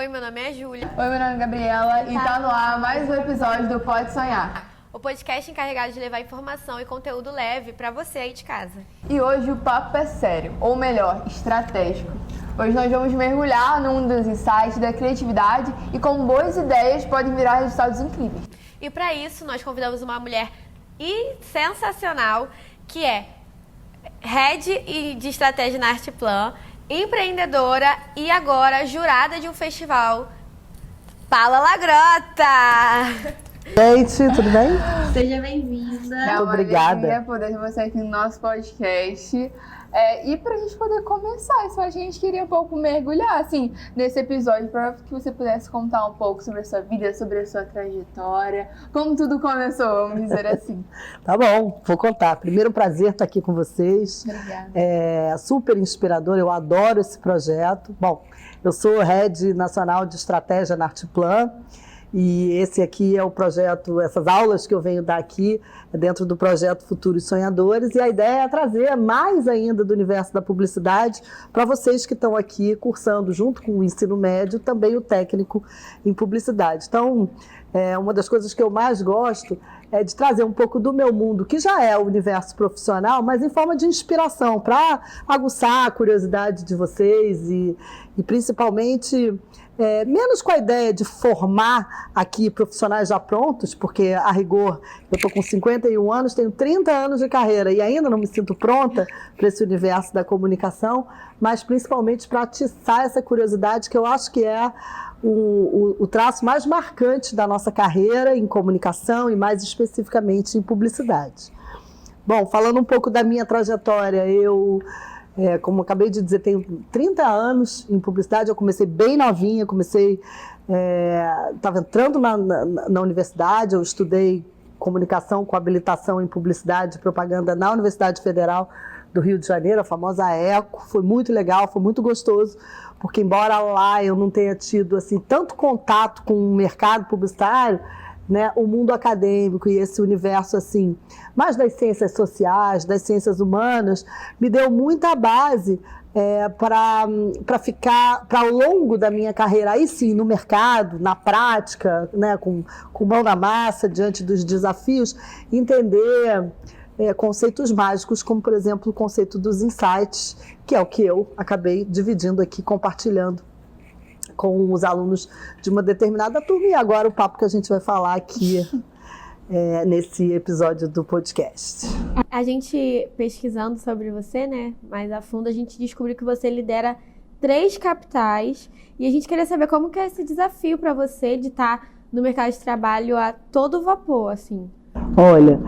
Oi, meu nome é Júlia. Oi, meu nome é Gabriela e tá no ar mais um episódio do Pode Sonhar. O podcast encarregado de levar informação e conteúdo leve pra você aí de casa. E hoje o papo é sério, ou melhor, estratégico. Hoje nós vamos mergulhar no mundo dos insights, da criatividade e como boas ideias podem virar resultados incríveis. E para isso nós convidamos uma mulher sensacional que é Head de Estratégia na Artplan, empreendedora e agora jurada de um festival, Paula Lagrota. Gente, tudo bem? Seja bem-vinda. É uma obrigada. alegria poder ter você aqui no nosso podcast. E pra gente poder começar, a gente queria um pouco mergulhar, assim, nesse episódio, para que você pudesse contar um pouco sobre a sua vida, sobre a sua trajetória, como tudo começou, vamos dizer assim. Tá bom, vou contar. Primeiro, prazer estar aqui com vocês. Obrigada. É super inspirador, eu adoro esse projeto. Bom, eu sou Head Nacional de Estratégia na Artplan. E esse aqui é o projeto, essas aulas que eu venho dar aqui, dentro do projeto Futuros Sonhadores, e a ideia é trazer mais ainda do universo da publicidade para vocês que estão aqui cursando, junto com o ensino médio, também o técnico em publicidade. Então, uma das coisas que eu mais gosto é de trazer um pouco do meu mundo, que já é o universo profissional, mas em forma de inspiração, para aguçar a curiosidade de vocês e principalmente... menos com a ideia de formar aqui profissionais já prontos, porque a rigor eu estou com 51 anos, tenho 30 anos de carreira e ainda não me sinto pronta para esse universo da comunicação, mas principalmente para atiçar essa curiosidade que eu acho que é o traço mais marcante da nossa carreira em comunicação e mais especificamente em publicidade. Bom, falando um pouco da minha trajetória, como eu acabei de dizer, tenho 30 anos em publicidade, eu comecei bem novinha, estava entrando na universidade, eu estudei comunicação com habilitação em publicidade e propaganda na Universidade Federal do Rio de Janeiro, a famosa ECO, foi muito legal, foi muito gostoso, porque embora lá eu não tenha tido assim, tanto contato com o mercado publicitário, né, o mundo acadêmico e esse universo assim, mais das ciências sociais, das ciências humanas, me deu muita base para ficar, para ao longo da minha carreira, aí sim, no mercado, na prática, né, com mão na massa, diante dos desafios, entender conceitos mágicos, como, por exemplo, o conceito dos insights, que é o que eu acabei dividindo aqui, compartilhando com os alunos de uma determinada turma, e agora o papo que a gente vai falar aqui nesse episódio do podcast. A gente pesquisando sobre você, né, mais a fundo, a gente descobriu que você lidera 3 capitais, e a gente queria saber como que é esse desafio para você de estar no mercado de trabalho a todo vapor, assim. Olha,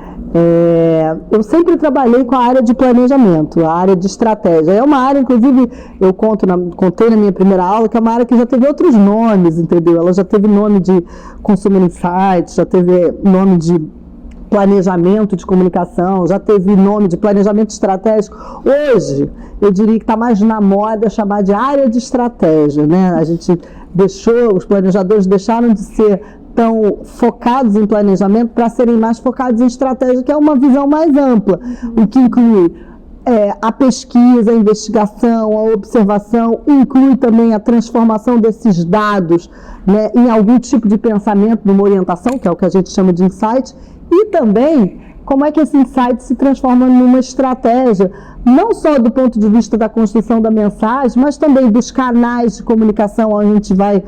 eu sempre trabalhei com a área de planejamento, a área de estratégia. É uma área, inclusive, eu contei na minha primeira aula, que é uma área que já teve outros nomes, entendeu? Ela já teve nome de Consumer Insights, já teve nome de planejamento de comunicação, já teve nome de planejamento estratégico. Hoje, eu diria que está mais na moda chamar de área de estratégia, né? A gente os planejadores deixaram de ser tão focados em planejamento para serem mais focados em estratégia, que é uma visão mais ampla, o que inclui a pesquisa, a investigação, a observação, inclui também a transformação desses dados, né, em algum tipo de pensamento, numa orientação, que é o que a gente chama de insight, e também como é que esse insight se transforma numa estratégia, não só do ponto de vista da construção da mensagem, mas também dos canais de comunicação, onde a gente vai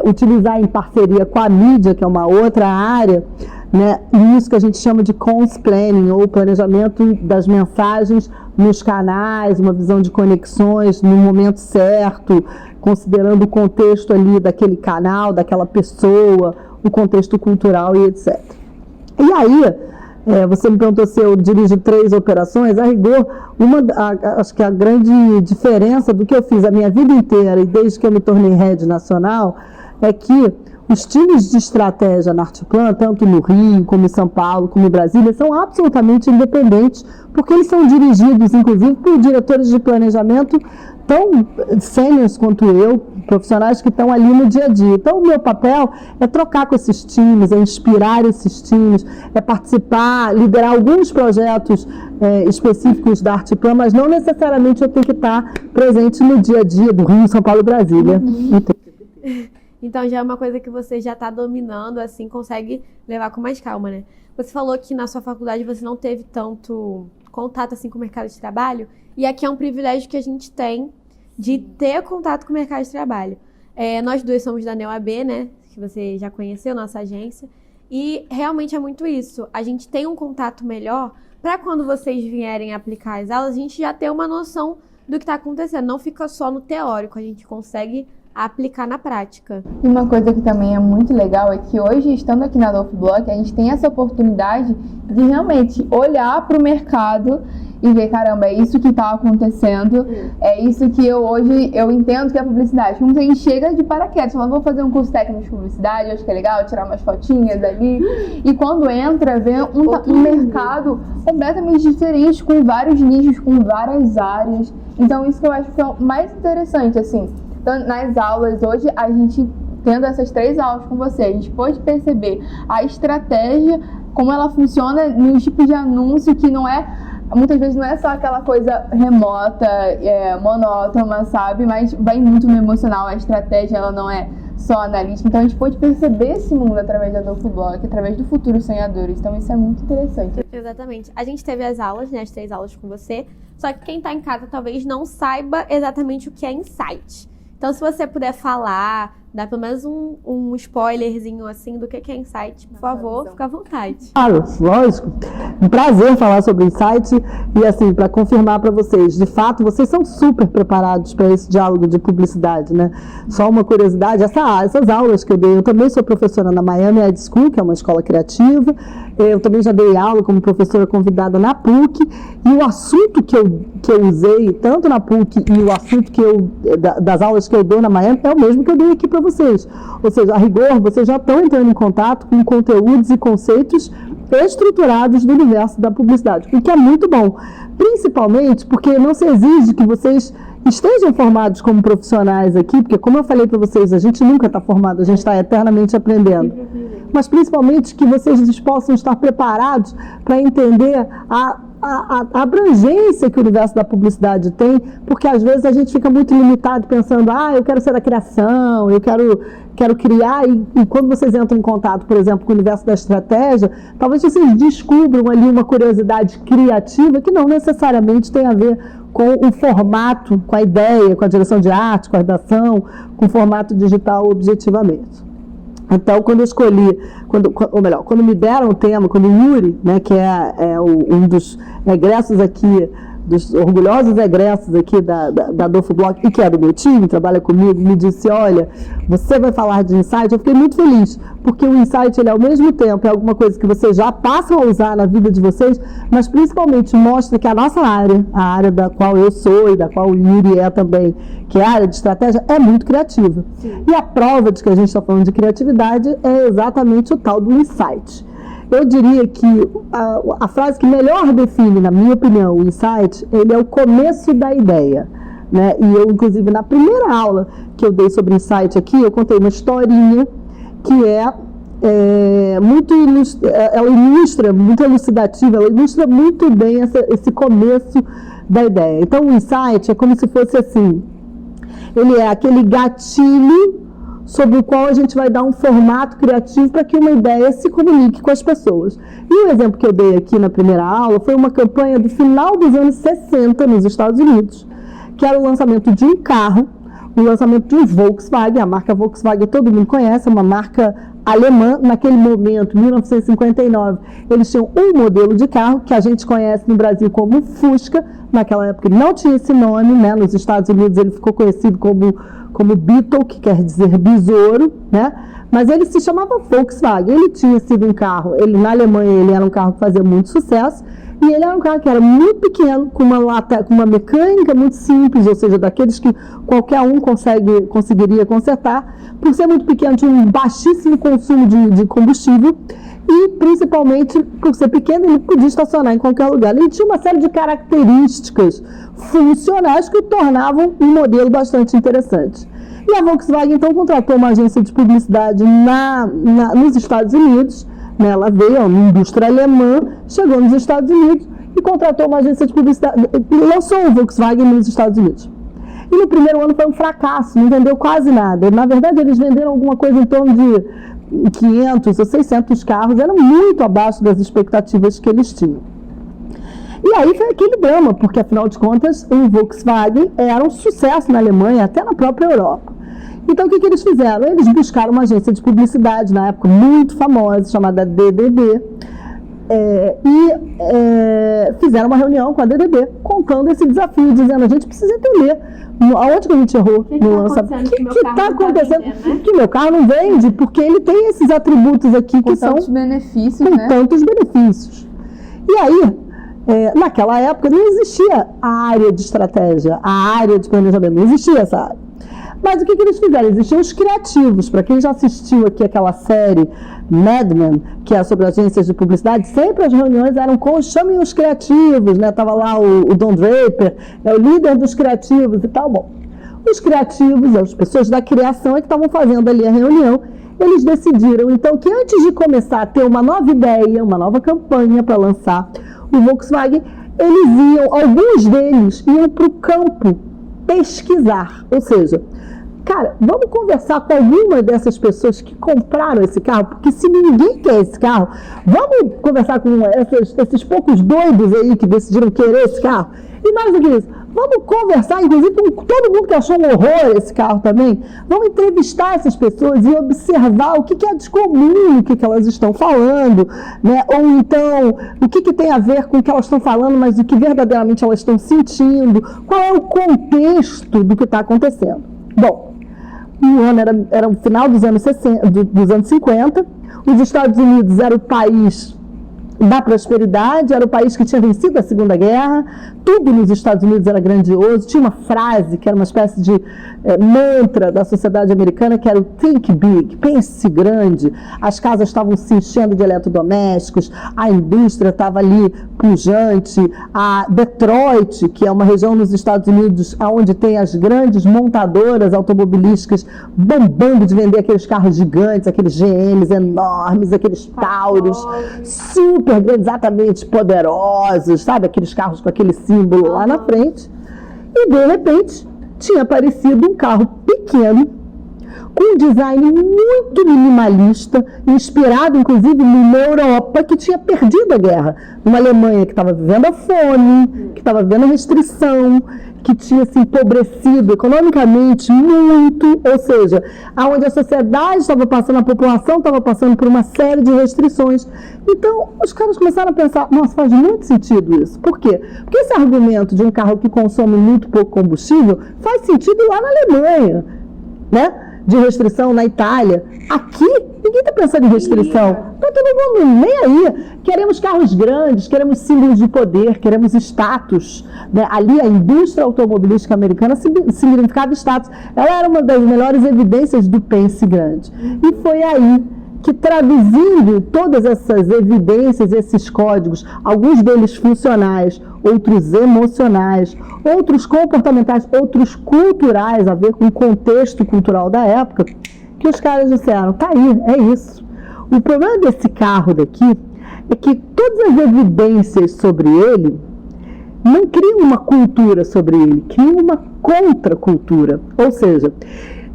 utilizar em parceria com a mídia, que é uma outra área, né? E isso que a gente chama de comms planning, ou planejamento das mensagens nos canais, uma visão de conexões no momento certo, considerando o contexto ali daquele canal, daquela pessoa, o contexto cultural e etc. E aí, você me perguntou se eu dirijo 3 operações. A rigor, acho que a grande diferença do que eu fiz a minha vida inteira e desde que eu me tornei Head Nacional é que os times de estratégia na Artplan, tanto no Rio, como em São Paulo, como em Brasília, são absolutamente independentes, porque eles são dirigidos, inclusive, por diretores de planejamento tão sêniores quanto eu, profissionais que estão ali no dia a dia. Então, o meu papel é trocar com esses times, é inspirar esses times, é participar, liderar alguns projetos específicos da Artplan, mas não necessariamente eu tenho que estar presente no dia a dia do Rio, São Paulo e Brasília. Então já é uma coisa que você já está dominando, assim, consegue levar com mais calma, né? Você falou que na sua faculdade você não teve tanto contato assim com o mercado de trabalho, e aqui é um privilégio que a gente tem de ter contato com o mercado de trabalho. Nós duas somos da NEOAB, né? Que você já conheceu, nossa agência, e realmente é muito isso. A gente tem um contato melhor para quando vocês vierem aplicar as aulas, a gente já ter uma noção do que está acontecendo. Não fica só no teórico, a gente consegue aplicar na prática. E uma coisa que também é muito legal é que hoje, estando aqui na Adolfo Bloch, a gente tem essa oportunidade de realmente olhar para o mercado e ver, caramba, é isso que está acontecendo, é isso que hoje eu entendo que é publicidade. Como a gente chega de paraquedas, falando, vou fazer um curso técnico de publicidade, acho que é legal, tirar umas fotinhas ali, e quando entra, vê um mercado completamente diferente, com vários nichos, com várias áreas. Então isso que eu acho que é o mais interessante, assim. Então, nas aulas, hoje, a gente, tendo essas 3 aulas com você, a gente pode perceber a estratégia, como ela funciona nos tipos de anúncio, que não é, muitas vezes não é só aquela coisa remota, monótona, sabe? Mas vai muito no emocional, a estratégia, ela não é só analítica. Então, a gente pode perceber esse mundo através da Adolfo Bloch, através do Futuro Sonhadores. Então, isso é muito interessante. Exatamente. A gente teve as aulas, né, as 3 aulas com você, só que quem está em casa talvez não saiba exatamente o que é insight. Então, se você puder falar, dar pelo menos um spoilerzinho assim do que é insight, por favor, fica à vontade. Claro, lógico. Um prazer falar sobre insight e assim, para confirmar para vocês, de fato, vocês são super preparados para esse diálogo de publicidade, né? Só uma curiosidade, essas aulas que eu dei, eu também sou professora na Miami Ed School, que é uma escola criativa, eu também já dei aula como professora convidada na PUC, e o assunto que eu usei, tanto na PUC e o assunto das aulas que eu dou na Miami, é o mesmo que eu dei aqui para vocês. Ou seja, a rigor, vocês já estão entrando em contato com conteúdos e conceitos estruturados do universo da publicidade, o que é muito bom, principalmente porque não se exige que vocês estejam formados como profissionais aqui, porque como eu falei para vocês, a gente nunca está formado, a gente está eternamente aprendendo, mas principalmente que vocês possam estar preparados para entender a abrangência que o universo da publicidade tem, porque às vezes a gente fica muito limitado pensando, eu quero ser da criação, eu quero criar, e quando vocês entram em contato, por exemplo, com o universo da estratégia, talvez vocês descubram ali uma curiosidade criativa que não necessariamente tem a ver com o formato, com a ideia, com a direção de arte, com a redação, com o formato digital objetivamente. Então, quando eu escolhi, quando me deram o tema, quando o Yuri, né, que é um dos egressos aqui, dos orgulhosos egressos aqui da Adolfo Bloch, e que é do meu time, trabalha comigo, me disse, olha, você vai falar de insight, eu fiquei muito feliz, porque o insight, ele ao mesmo tempo é alguma coisa que vocês já passam a usar na vida de vocês, mas principalmente mostra que a nossa área, a área da qual eu sou e da qual o Yuri é também, que é a área de estratégia, é muito criativa. Sim. E a prova de que a gente está falando de criatividade é exatamente o tal do insight. Eu diria que a frase que melhor define, na minha opinião, o insight, ele é o começo da ideia, né? E eu, inclusive, na primeira aula que eu dei sobre insight aqui, eu contei uma historinha que ela ilustra, muito elucidativa, ela ilustra muito bem esse começo da ideia. Então, o insight é como se fosse assim, ele é aquele gatilho sobre o qual a gente vai dar um formato criativo para que uma ideia se comunique com as pessoas. E o exemplo que eu dei aqui na primeira aula foi uma campanha do final dos anos 60 nos Estados Unidos, que era o lançamento de um carro, o lançamento de um Volkswagen. A marca Volkswagen todo mundo conhece, é uma marca alemã. Naquele momento, 1959, eles tinham um modelo de carro que a gente conhece no Brasil como Fusca. Naquela época ele não tinha esse nome, né? Nos Estados Unidos ele ficou conhecido como Beetle, que quer dizer besouro, né? Mas ele se chamava Volkswagen. Ele tinha sido um carro, na Alemanha ele era um carro que fazia muito sucesso, e ele era um carro que era muito pequeno, com uma mecânica muito simples, ou seja, daqueles que qualquer um conseguiria consertar. Por ser muito pequeno, tinha um baixíssimo consumo de combustível, e principalmente por ser pequeno, ele podia estacionar em qualquer lugar. Ele tinha uma série de características funcionais que o tornavam um modelo bastante interessante. E a Volkswagen então contratou uma agência de publicidade nos Estados Unidos, né? Ela veio, uma indústria alemã, chegou nos Estados Unidos e contratou uma agência de publicidade, e lançou o Volkswagen nos Estados Unidos. E no primeiro ano foi um fracasso, não vendeu quase nada. Na verdade, eles venderam alguma coisa em torno de 500 ou 600 carros, era muito abaixo das expectativas que eles tinham. E aí foi aquele drama, porque afinal de contas o Volkswagen era um sucesso na Alemanha, até na própria Europa. Então o que eles fizeram? Eles buscaram uma agência de publicidade, na época muito famosa, chamada DDB, fizeram uma reunião com a DDB, contando esse desafio, dizendo: a gente precisa entender aonde que a gente errou no lançamento. O que está acontecendo? Que meu carro não vende, porque ele tem esses atributos aqui que são... tantos benefícios, com né? tantos benefícios. E aí, naquela época, não existia a área de estratégia, a área de planejamento, não existia essa área. Mas o que eles fizeram? Existiam os criativos. Para quem já assistiu aqui aquela série Mad Men, que é sobre agências de publicidade, sempre as reuniões eram com, chamem os criativos, né? Tava lá o Don Draper, o líder dos criativos e tal. Bom, os criativos, as pessoas da criação que estavam fazendo ali a reunião, eles decidiram, então, que antes de começar a ter uma nova ideia, uma nova campanha para lançar o Volkswagen, alguns deles iam para o campo pesquisar, ou seja, cara, vamos conversar com alguma dessas pessoas que compraram esse carro, porque se ninguém quer esse carro, vamos conversar com esses poucos doidos aí que decidiram querer esse carro. E mais do que isso, vamos conversar, inclusive, com todo mundo que achou um horror esse carro também. Vamos entrevistar essas pessoas e observar o que é de comum, o que elas estão falando, né? Ou então, o que tem a ver com o que elas estão falando, mas o que verdadeiramente elas estão sentindo, qual é o contexto do que está acontecendo. Bom, o ano era o final dos anos 50, os Estados Unidos era o país da prosperidade, era o país que tinha vencido a Segunda Guerra, tudo nos Estados Unidos era grandioso, tinha uma frase que era uma espécie de mantra da sociedade americana, que era o Think Big, pense grande, as casas estavam se enchendo de eletrodomésticos, a indústria estava ali pujante, a Detroit, que é uma região nos Estados Unidos onde tem as grandes montadoras automobilísticas bombando de vender aqueles carros gigantes, aqueles GMs enormes, aqueles Tauros super grandes, exatamente poderosos, sabe? Aqueles carros com aquele símbolo lá na frente. E, de repente, tinha aparecido um carro pequeno, com um design muito minimalista, inspirado, inclusive, numa Europa que tinha perdido a guerra. Uma Alemanha que estava vivendo a fome, que estava vivendo a restrição, que tinha se empobrecido economicamente muito, ou seja, onde a sociedade estava passando, a população estava passando por uma série de restrições. Então, os caras começaram a pensar, nossa, faz muito sentido isso. Por quê? Porque esse argumento de um carro que consome muito pouco combustível faz sentido lá na Alemanha, né? De restrição na Itália. Aqui, ninguém está pensando em restrição. Está todo mundo nem aí. Queremos carros grandes, queremos símbolos de poder, queremos status. Né? Ali, a indústria automobilística americana significava status. Ela era uma das melhores evidências do pense grande. E foi aí que, traduzindo todas essas evidências, esses códigos, alguns deles funcionais, outros emocionais, outros comportamentais, outros culturais, a ver com o contexto cultural da época, que os caras disseram, tá aí, é isso. O problema desse carro daqui é que todas as evidências sobre ele não criam uma cultura sobre ele, criam uma contracultura. Ou seja,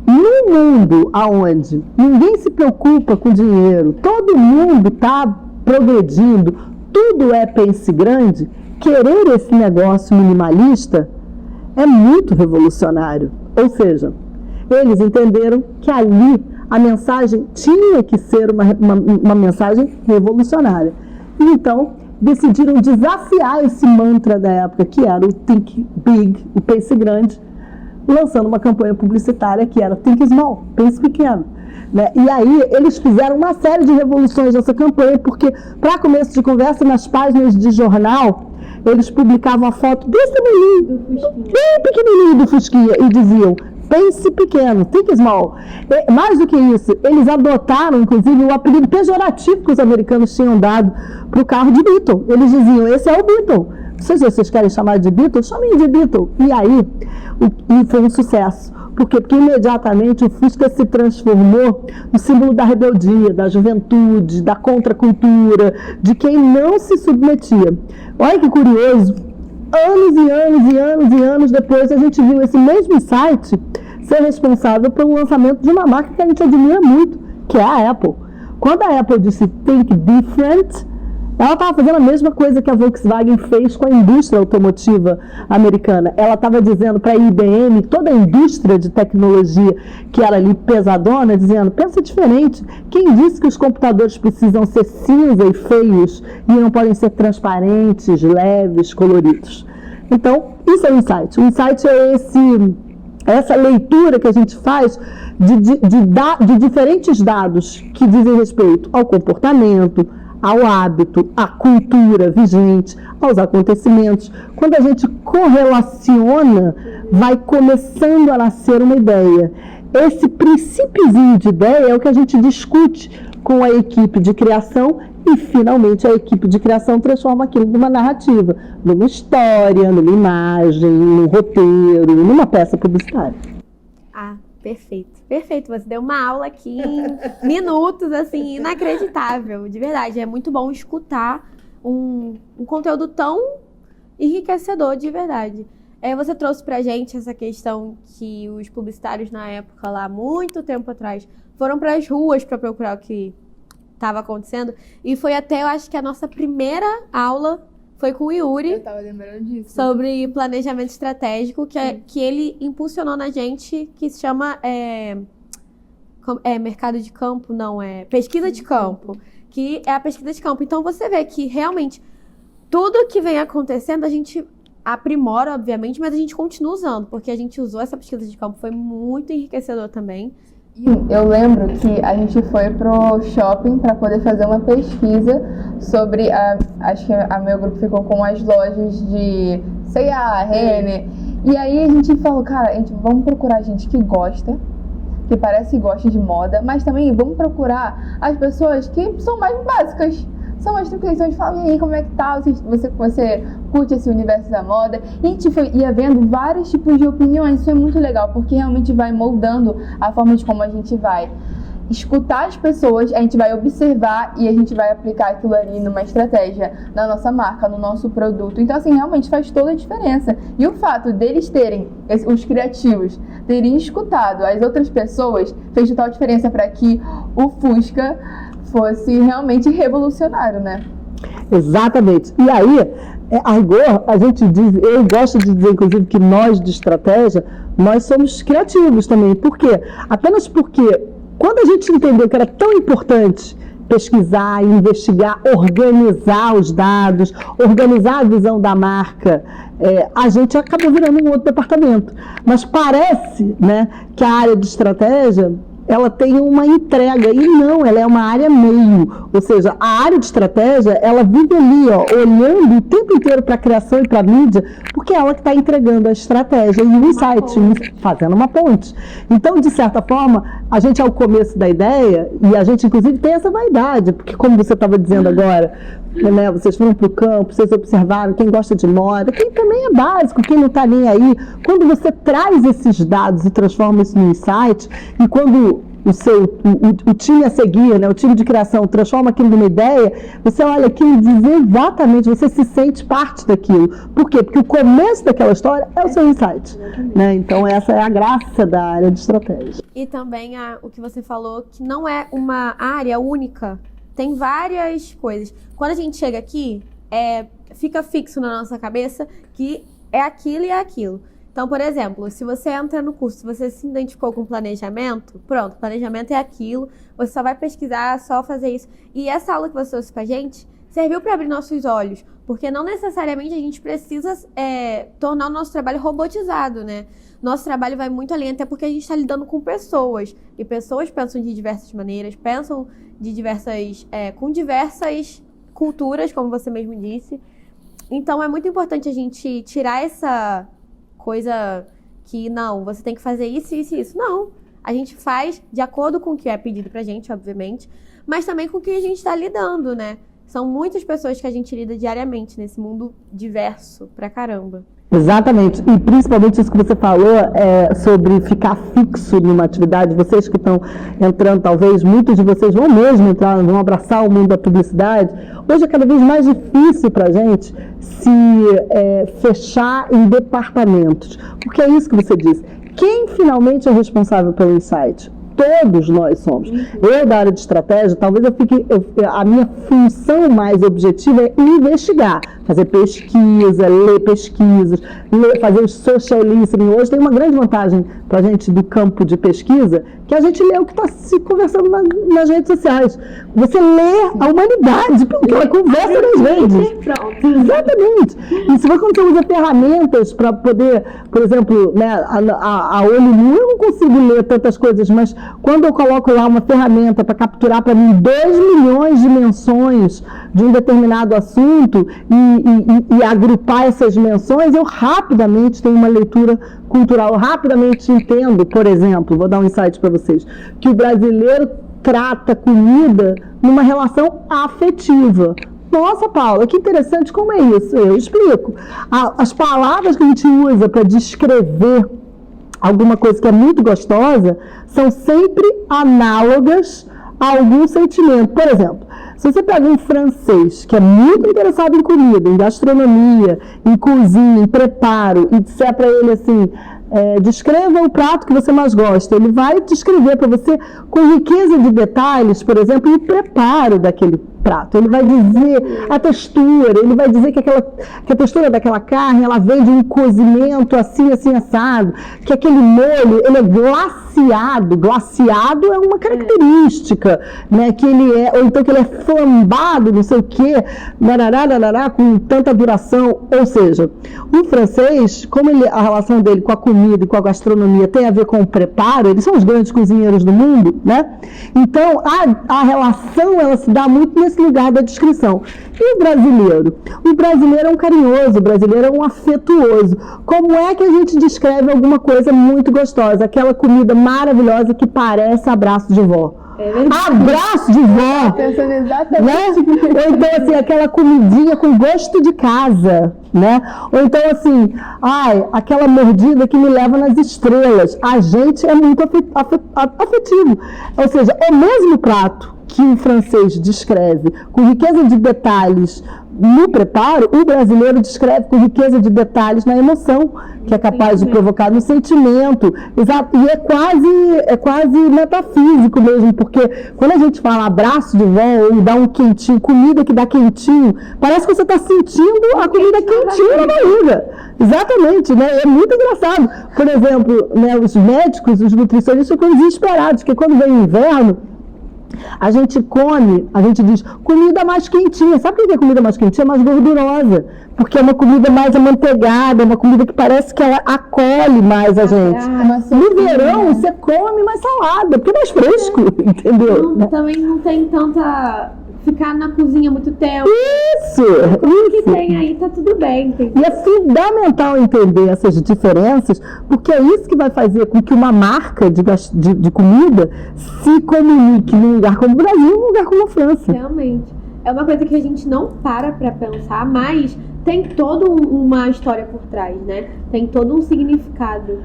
num mundo onde ninguém se preocupa com dinheiro, todo mundo está progredindo, tudo é pense grande, querer esse negócio minimalista é muito revolucionário. Ou seja, eles entenderam que ali a mensagem tinha que ser uma mensagem revolucionária. E então decidiram desafiar esse mantra da época, que era o Think Big, o pense grande, lançando uma campanha publicitária que era Think Small, pense pequeno. Né? E aí eles fizeram uma série de revoluções nessa campanha, porque, para começo de conversa, nas páginas de jornal, eles publicavam a foto desse tamanho, bem pequenininho do Fusquinha, e diziam, pense pequeno, think small. E, mais do que isso, eles adotaram, inclusive, o apelido pejorativo que os americanos tinham dado para o carro de Beetle. Eles diziam, esse é o Beetle. Não sei se vocês querem chamar de Beetle, chamem de Beetle. E aí, e foi um sucesso. Por quê? Porque imediatamente o Fusca se transformou no símbolo da rebeldia, da juventude, da contracultura, de quem não se submetia. Olha que curioso, anos e anos e anos e anos depois, a gente viu esse mesmo site ser responsável pelo lançamento de uma marca que a gente admira muito, que é a Apple. Quando a Apple disse Think Different, ela estava fazendo a mesma coisa que a Volkswagen fez com a indústria automotiva americana. Ela estava dizendo para a IBM, toda a indústria de tecnologia que era ali pesadona, dizendo, pensa diferente. Quem disse que os computadores precisam ser cinza e feios e não podem ser transparentes, leves, coloridos? Então, isso é o insight. O insight é essa leitura que a gente faz de diferentes dados que dizem respeito ao comportamento, ao hábito, à cultura vigente, aos acontecimentos. Quando a gente correlaciona, vai começando a nascer uma ideia. Esse princípiozinho de ideia é o que a gente discute com a equipe de criação e, finalmente, a equipe de criação transforma aquilo numa narrativa, numa história, numa imagem, num roteiro, numa peça publicitária. Ah, perfeito. Perfeito, você deu uma aula aqui em minutos, assim, inacreditável, de verdade. É muito bom escutar um conteúdo tão enriquecedor, de verdade. Você trouxe pra gente essa questão que os publicitários na época, lá, muito tempo atrás, foram pras ruas para procurar o que estava acontecendo. E foi até, eu acho que a nossa primeira aula foi com o Yuri. Eu tava lembrando disso. Sobre planejamento estratégico, que ele impulsionou na gente, que se chama mercado de campo, não, pesquisa de campo, que é a pesquisa de campo. Então você vê que realmente tudo que vem acontecendo a gente aprimora, obviamente, mas a gente continua usando, porque a gente usou essa pesquisa de campo, foi muito enriquecedor também. Eu lembro que a gente foi pro shopping para poder fazer uma pesquisa sobre, acho que a meu grupo ficou com as lojas de C&A, Renner, e aí a gente falou, cara, vamos procurar gente que gosta, que parece que gosta de moda, mas também vamos procurar as pessoas que são mais básicas, são mais tranquilas. Então a gente fala, e aí, como é que tá? Você curte esse universo da moda? E a gente ia vendo vários tipos de opiniões. Isso é muito legal, porque realmente vai moldando a forma de como a gente vai escutar as pessoas, a gente vai observar e a gente vai aplicar aquilo ali numa estratégia na nossa marca, no nosso produto. Então, assim, realmente faz toda a diferença. E o fato deles terem, os criativos, terem escutado as outras pessoas, fez total diferença para que o Fusca fosse realmente revolucionário, né? Exatamente. E aí, a rigor, a gente diz, eu gosto de dizer, inclusive, que nós de estratégia, nós somos criativos também. Por quê? Apenas porque, quando a gente entendeu que era tão importante pesquisar, investigar, organizar os dados, organizar a visão da marca, a gente acabou virando um outro departamento. Mas parece, né, que a área de estratégia, ela tem uma entrega, e não, ela é uma área meio, ou seja, a área de estratégia, ela vive ali, ó, olhando o tempo inteiro para a criação e para a mídia, porque é ela que está entregando a estratégia e o insight, fazendo uma ponte. Então, de certa forma, a gente é o começo da ideia, e a gente, inclusive, tem essa vaidade, porque como você estava dizendo agora, né, vocês foram para o campo, vocês observaram quem gosta de moda, quem também é básico, quem não está nem aí. Quando você traz esses dados e transforma isso em insight, e quando o time a seguir, né, o time de criação transforma aquilo numa ideia, você olha aquilo e diz exatamente, você se sente parte daquilo. Por quê? Porque o começo daquela história é o seu insight. Né? Então essa é a graça da área de estratégia. E também o que você falou, que não é uma área única. Tem várias coisas. Quando a gente chega aqui, fica fixo na nossa cabeça que é aquilo e é aquilo. Então, por exemplo, se você entra no curso, se você se identificou com planejamento, pronto, planejamento é aquilo, você só vai pesquisar, só fazer isso. E essa aula que você trouxe pra gente serviu para abrir nossos olhos, porque não necessariamente a gente precisa tornar o nosso trabalho robotizado, né? Nosso trabalho vai muito além, até porque a gente está lidando com pessoas, e pessoas pensam de diversas maneiras, pensam com diversas culturas, como você mesmo disse. Então, é muito importante a gente tirar essa coisa que, não, você tem que fazer isso, isso e isso. Não, a gente faz de acordo com o que é pedido pra gente, obviamente, mas também com o que a gente está lidando, né? São muitas pessoas que a gente lida diariamente nesse mundo diverso pra caramba. Exatamente, e principalmente isso que você falou sobre ficar fixo numa atividade. Vocês que estão entrando, talvez muitos de vocês vão mesmo entrar, vão abraçar o mundo da publicidade. Hoje é cada vez mais difícil para a gente se fechar em departamentos, porque é isso que você disse. Quem finalmente é responsável pelo insight? Todos nós somos. Eu, da área de estratégia, talvez a minha função mais objetiva é investigar, fazer pesquisa, ler pesquisas, fazer o social listening. Hoje tem uma grande vantagem para a gente do campo de pesquisa, que a gente lê o que está se conversando nas redes sociais. Você lê a humanidade, porque ela conversa nas redes. Exatamente. E se você usa ferramentas para poder, por exemplo, né, a olho nu, eu não consigo ler tantas coisas, mas quando eu coloco lá uma ferramenta para capturar para mim 2 milhões de menções de um determinado assunto e agrupar essas menções, eu rapidamente tenho uma leitura cultural, eu rapidamente entendo, por exemplo, vou dar um insight para vocês, que o brasileiro trata comida numa relação afetiva. Nossa, Paula, que interessante, como é isso? Eu explico. As palavras que a gente usa para descrever alguma coisa que é muito gostosa são sempre análogas a algum sentimento. Por exemplo, se você pega um francês que é muito interessado em comida, em gastronomia, em cozinha, em preparo, e disser para ele assim, descreva o prato que você mais gosta, ele vai descrever para você com riqueza de detalhes, por exemplo, o preparo daquele prato. Ele vai dizer a textura, ele vai dizer que a textura daquela carne, ela vem de um cozimento assim, assim, assado, que aquele molho, ele é glaciado. Glaciado é uma característica, né, que ele é, ou então que ele é flambado, não sei o quê, com tanta duração. Ou seja, o francês, como a relação dele com a comida e com a gastronomia tem a ver com o preparo, eles são os grandes cozinheiros do mundo, né? Então, a relação, ela se dá muito nesse lugar da descrição. E o brasileiro? O brasileiro é um carinhoso, o brasileiro é um afetuoso. Como é que a gente descreve alguma coisa muito gostosa? Aquela comida maravilhosa que parece abraço de vó. Abraço de vó! Pensando exatamente. Né? Ou então, assim, aquela comidinha com gosto de casa, né? Ou então, assim, aquela mordida que me leva nas estrelas. A gente é muito afetivo. Ou seja, é o mesmo prato que o francês descreve com riqueza de detalhes no preparo, o brasileiro descreve com riqueza de detalhes na emoção, que é capaz de provocar no sentimento. Exato. E é quase metafísico mesmo, porque quando a gente fala abraço de vó ou dá um quentinho, comida que dá quentinho, parece que você está sentindo a comida quentinha na barriga. Exatamente, né? É muito engraçado. Por exemplo, né, os médicos, os nutricionistas ficam desesperados, porque quando vem o inverno, a gente diz comida mais quentinha. Sabe o que é comida mais quentinha? Mais gordurosa. Porque é uma comida mais amanteigada, uma comida que parece que ela acolhe mais a gente. No verão, você come mais salada, porque é mais fresco, entendeu? Também não tem tanta... ficar na cozinha muito tempo. Isso! O que tem aí tá tudo bem. Entendeu? E é fundamental entender essas diferenças, porque é isso que vai fazer com que uma marca de comida se comunique num lugar como o Brasil e num lugar como a França. Realmente. É uma coisa que a gente não para pensar, mas tem toda uma história por trás, né? Tem todo um significado.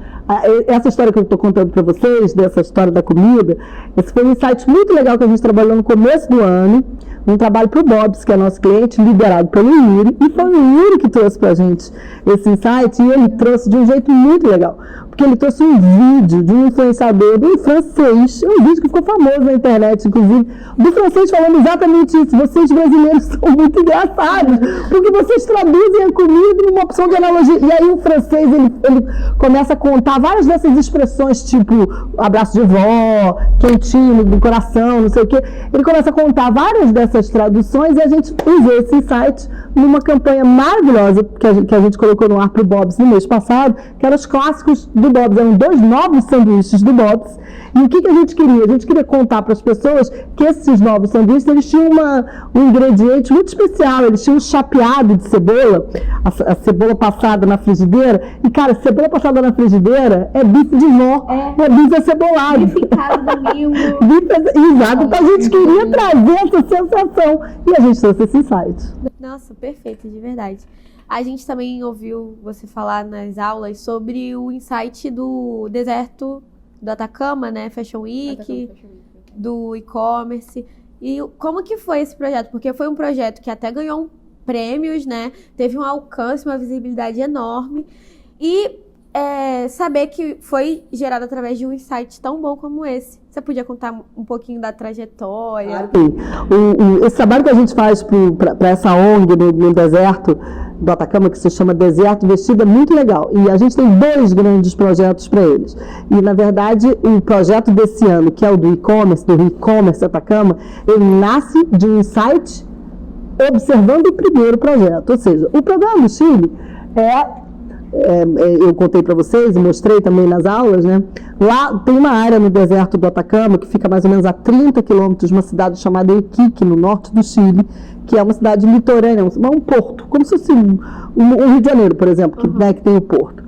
Essa história que eu estou contando para vocês, dessa história da comida, esse foi um insight muito legal que a gente trabalhou no começo do ano, um trabalho para o Bob's, que é nosso cliente, liderado pelo Yuri, e foi o Yuri que trouxe para a gente esse insight, e ele trouxe de um jeito muito legal, porque ele trouxe um vídeo de um influenciador do francês, um vídeo que ficou famoso na internet, inclusive, do francês falando exatamente isso: vocês brasileiros são muito engraçados, porque vocês traduzem a comida numa opção de analogia. E aí o francês, ele começa a contar várias dessas expressões, tipo abraço de vó, quentinho do coração, não sei o quê. Ele começa a contar várias dessas traduções e a gente usou esse insight numa campanha maravilhosa que a gente colocou no ar para o Bob's no mês passado, que eram os clássicos do Bob's. Eram 2 novos sanduíches do Bob's. E o que a gente queria? A gente queria contar para as pessoas que esses novos sanduíches, eles tinham um ingrediente muito especial. Eles tinham um chapeado de cebola, a cebola passada na frigideira. E, cara, cebola passada na frigideira é bife de vó, é bife acebolado. Bife em casa, domingo. Exato, então a gente queria trazer essa sensação. E a gente trouxe esse insight. Nossa, perfeito, de verdade. A gente também ouviu você falar nas aulas sobre o insight do deserto do Atacama, né? Fashion Week, do e-commerce. E como que foi esse projeto? Porque foi um projeto que até ganhou prêmios, né? Teve um alcance, uma visibilidade enorme. E saber que foi gerado através de um insight tão bom como esse. Você podia contar um pouquinho da trajetória? Esse trabalho que a gente faz para essa ONG no deserto do Atacama, que se chama Deserto Vestido, é muito legal. E a gente tem 2 grandes projetos para eles. E, na verdade, o projeto desse ano, que é o do e-commerce Atacama, ele nasce de um insight observando o primeiro projeto. Ou seja, o programa do Chile eu contei para vocês e mostrei também nas aulas, né? Lá tem uma área no deserto do Atacama que fica mais ou menos a 30 quilômetros de uma cidade chamada Iquique, no norte do Chile, que é uma cidade litorânea, um porto, como se fosse o Rio de Janeiro, por exemplo, que tem o porto.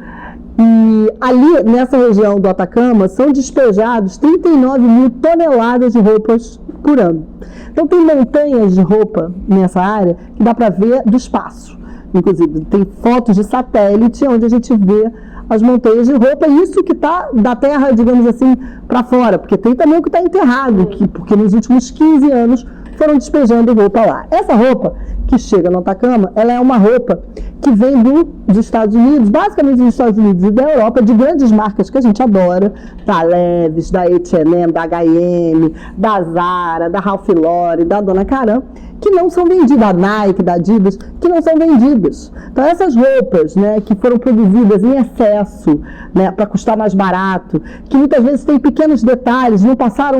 E ali, nessa região do Atacama, são despejados 39 mil toneladas de roupas por ano. Então tem montanhas de roupa nessa área que dá para ver do espaço. Inclusive, tem fotos de satélite onde a gente vê as montanhas de roupa, e isso que está da terra, digamos assim, para fora, porque tem também o que está enterrado, porque nos últimos 15 anos foram despejando roupa lá. Essa roupa que chega no Atacama, ela é uma roupa que vem dos Estados Unidos, basicamente dos Estados Unidos e da Europa, de grandes marcas que a gente adora, da Levi's, da H&M, da H&M, da Zara, da Ralph Lauren, da Donna Karan, que não são vendidas, da Nike, da Adidas, que não são vendidas. Então essas roupas, né, que foram produzidas em excesso, né, para custar mais barato, que muitas vezes têm pequenos detalhes, não passaram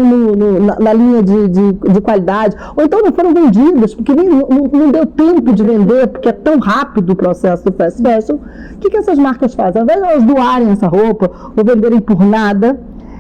na linha de qualidade, ou então não foram vendidas, porque não deu tempo de vender, porque é tão rápido o processo do fast fashion. O que essas marcas fazem? Ao invés de elas doarem essa roupa ou venderem por nada,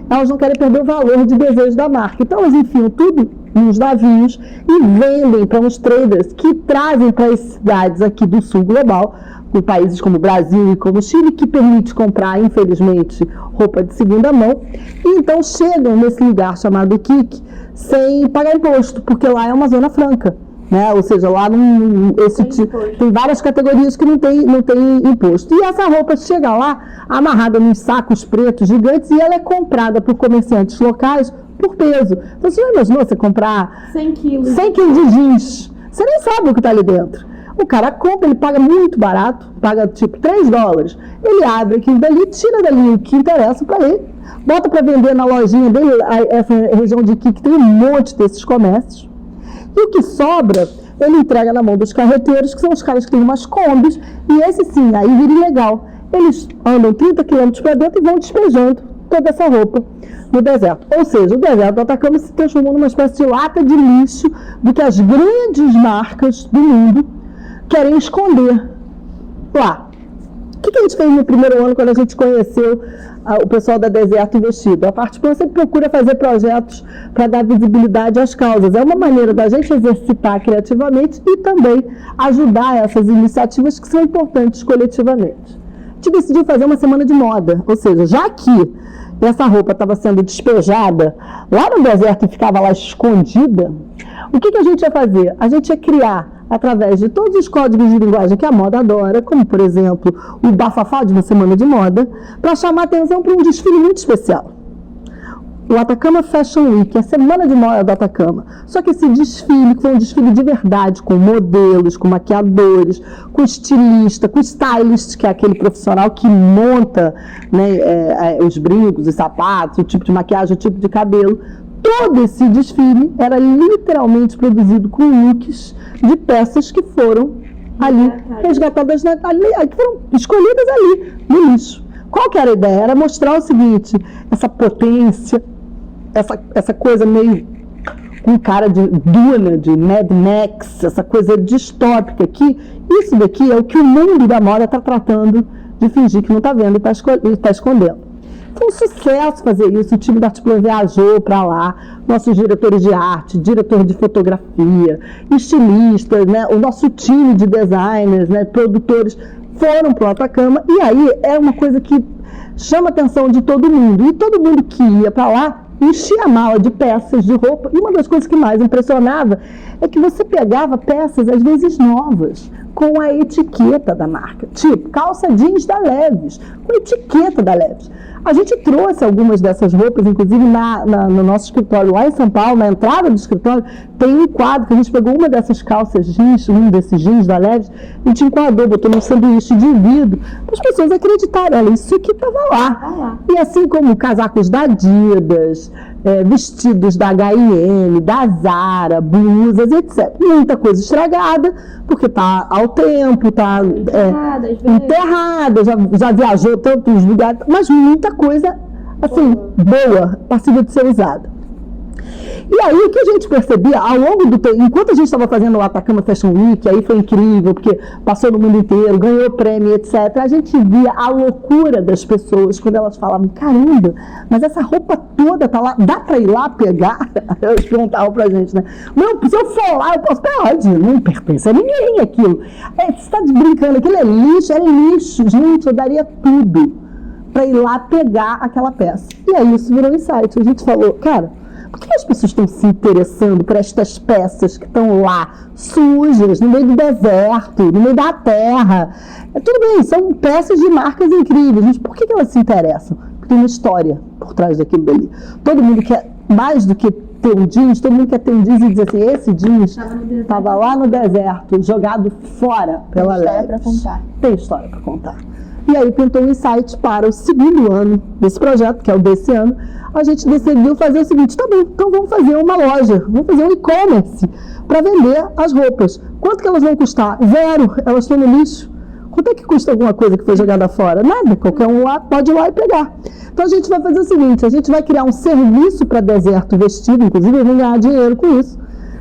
elas não querem perder o valor de desejo da marca. Então elas enfiam tudo nos navios e vendem para uns traders que trazem para as cidades aqui do sul global, com países como Brasil e como Chile, que permite comprar, infelizmente, roupa de segunda mão, e então chegam nesse lugar chamado Iquique sem pagar imposto, porque lá é uma zona franca. Né? Ou seja, lá tem várias categorias que não tem imposto. E essa roupa chega lá amarrada nos sacos pretos gigantes e ela é comprada por comerciantes locais por peso. Então, você já imaginou você comprar 100 quilos de jeans? Você nem sabe o que está ali dentro. O cara compra, ele paga muito barato, paga tipo $3. Ele abre aquilo dali, tira dali o que interessa para ele, bota para vender na lojinha dele. Essa região de aqui que tem um monte desses comércios. E o que sobra, ele entrega na mão dos carreteiros, que são os caras que têm umas combis, e esse sim, aí vira ilegal. Eles andam 30 quilômetros para dentro e vão despejando toda essa roupa no deserto. Ou seja, o deserto do Atacama se transformou numa espécie de lata de lixo do que as grandes marcas do mundo querem esconder lá. O que a gente fez no primeiro ano, quando a gente conheceu o pessoal da Deserto Vestido? A Partiplan sempre procura fazer projetos para dar visibilidade às causas. É uma maneira da gente exercitar criativamente e também ajudar essas iniciativas que são importantes coletivamente. A gente decidiu fazer uma semana de moda, ou seja, já que essa roupa estava sendo despejada lá no deserto e ficava lá escondida, o que a gente ia fazer? A gente ia criar, através de todos os códigos de linguagem que a moda adora, como, por exemplo, o bafafá de uma semana de moda, para chamar atenção para um desfile muito especial. O Atacama Fashion Week, a semana de moda do Atacama. Só que esse desfile, que foi um desfile de verdade, com modelos, com maquiadores, com estilista, com stylist, que é aquele profissional que monta, né, os brincos, os sapatos, o tipo de maquiagem, o tipo de cabelo. Todo esse desfile era literalmente produzido com looks de peças que foram ali resgatadas, que foram escolhidas ali, no lixo. Qual que era a ideia? Era mostrar o seguinte: essa potência, essa coisa meio com cara de Duna, de Mad Max, essa coisa distópica aqui. Isso daqui é o que o mundo da moda está tratando de fingir que não está vendo e está escondendo. Foi um sucesso fazer isso. O time da Partiplan viajou para lá, nossos diretores de arte, diretor de fotografia, estilistas, né, o nosso time de designers, né, produtores, foram para o Atacama, e aí é uma coisa que chama a atenção de todo mundo. E todo mundo que ia para lá enchia a mala de peças de roupa. E uma das coisas que mais impressionava é que você pegava peças, às vezes novas, com a etiqueta da marca. Tipo, calça jeans da Levi's, com a etiqueta da Levi's. A gente trouxe algumas dessas roupas, inclusive no nosso escritório lá em São Paulo, na entrada do escritório, tem um quadro que a gente pegou uma dessas calças jeans, um desses jeans da Levi's, e a gente enquadrou, botou num sanduíche de vidro, para as pessoas acreditarem, olha, isso aqui estava lá. E assim como casacos da Adidas, vestidos da H&M, da Zara, blusas, etc. Muita coisa estragada, porque está ao tempo, está enterrada, já viajou tantos lugares, mas muita coisa, assim, boa, passível de ser usada. E aí o que a gente percebia ao longo do tempo, enquanto a gente estava fazendo o Atacama Fashion Week, aí foi incrível, porque passou no mundo inteiro, ganhou prêmio, etc. A gente via a loucura das pessoas quando elas falavam, caramba, mas essa roupa toda tá lá, dá para ir lá pegar? Elas perguntavam pra gente, né? Não, se eu for lá, eu posso pegar, não pertence a ninguém aquilo. Você está brincando, aquilo é lixo, gente, eu daria tudo para ir lá pegar aquela peça. E aí isso virou um insight, a gente falou, cara, por que as pessoas estão se interessando por estas peças que estão lá, sujas, no meio do deserto, no meio da terra? Tudo bem, são peças de marcas incríveis, mas por que elas se interessam? Porque tem uma história por trás daquilo dali. Todo mundo quer, mais do que ter um jeans, todo mundo quer ter um jeans e dizer assim, esse jeans estava lá no deserto, jogado fora pela Levi's. Tem história para contar. E aí pintou um insight para o segundo ano desse projeto, que é o desse ano. A gente decidiu fazer o seguinte, tá bom, então vamos fazer uma loja, vamos fazer um e-commerce para vender as roupas. Quanto que elas vão custar? 0, elas estão no lixo. Quanto é que custa alguma coisa que foi jogada fora? Nada, qualquer um lá pode ir lá e pegar. Então a gente vai fazer o seguinte, a gente vai criar um serviço para deserto vestido, inclusive eu vou ganhar dinheiro com isso,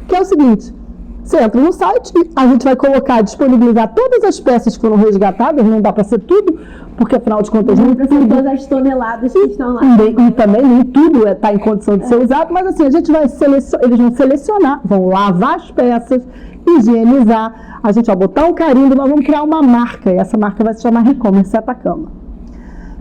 que é o seguinte, você entra no site, a gente vai disponibilizar todas as peças que foram resgatadas, não dá para ser tudo, porque afinal de contas não precisa todas as toneladas que estão lá. E também nem tudo está em condição de ser usado, mas assim, a gente vai eles vão selecionar, vão lavar as peças, higienizar, a gente vai botar um carimbo, nós vamos criar uma marca, e essa marca vai se chamar E-commerce Atacama.